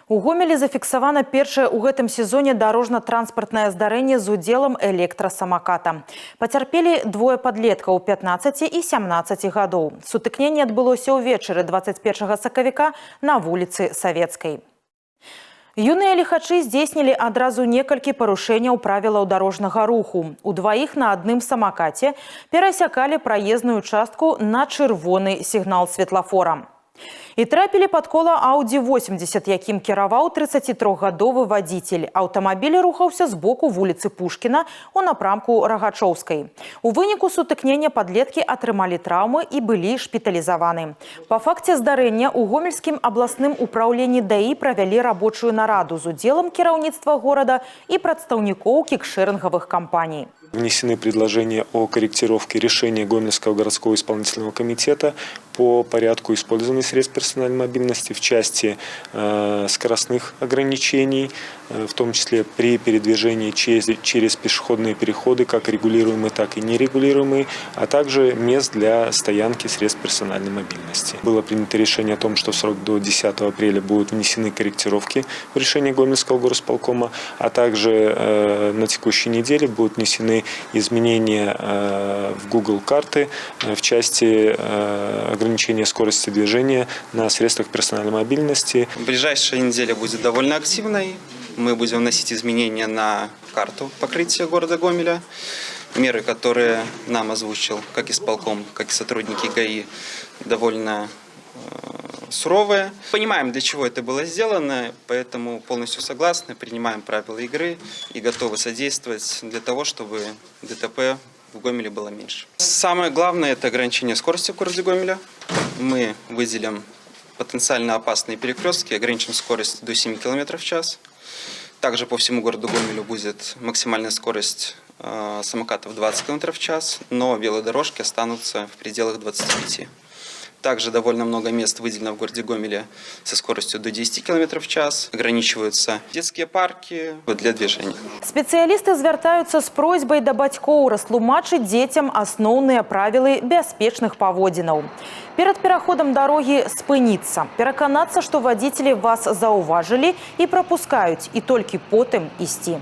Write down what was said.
У Гомелі зафіксавана першае ў гэтым сезоне дарожна-транспартнае здарэнне з удзелам электрасамаката. Пацярпелі двое падлеткаў 15 і 17 гадоў. Сутыкненне адбылося ўвечары 21 сакавіка на вуліцы Савецкай. Юныя ліхачы здзейснілі адразу некалькі парушэнняў правілаў дарожнага руху. Удваіх на адным самакаце перасякалі праезную частку на чырвоны сігнал светлафора. І трапілі пад кола Audi 80, якім кіраваў 33-гадовы вадзіцель. Аўтамабіль рухаўся з боку вуліцы Пушкіна у напрамку Рагачоўскай. У выніку сутыкнення падлеткі атрымалі траўмы і былі шпіталізаваны. Па факце здарэння у Гомельскім абласным упраўленні ДАІ правялі рабочую нараду з удзелам кіраўніцтва горада і прадстаўнікоў кікшерынгавых кампаній. Внесены предложения о корректировке решения Гомельского городского исполнительного комитета по порядку использования средств персональной мобильности в части скоростных ограничений, в том числе при передвижении через пешеходные переходы, как регулируемые, так и нерегулируемые, а также мест для стоянки средств персональной мобильности. Было принято решение о том, что в срок до 10 апреля будут внесены корректировки в решение Гомельского горосполкома, а также на текущей неделе будут внесены изменения в Google карты в части ограничения скорости движения на средствах персональной мобильности. Ближайшая неделя будет довольно активной. Мы будем вносить изменения на карту покрытия города Гомеля. Меры, которые нам озвучил как исполком, как и сотрудники ГАИ, довольно суровые. Понимаем, для чего это было сделано, поэтому полностью согласны, принимаем правила игры и готовы содействовать для того, чтобы ДТП в Гомеле было меньше. Самое главное – это ограничение скорости в городе Гомеля. Мы выделим потенциально опасные перекрестки, ограничим скорость до 7 км в час. Также по всему городу Гомелю будет максимальная скорость самокатов 20 км в час, но велодорожки останутся в пределах 25. Также довольно много мест выделено в городе Гомеле со скоростью до 10 км в час. Ограничиваются детские парки для движения. Спецыялісты звяртаюцца з просьбай да бацькоў растлумачыць дзецям асноўныя правілы бяспечных паводзінаў. Перад пераходам дарогі спыніцца, пераканацца, што вадзіцелі вас заўважылі і прапускаюць, і толькі потым ісці.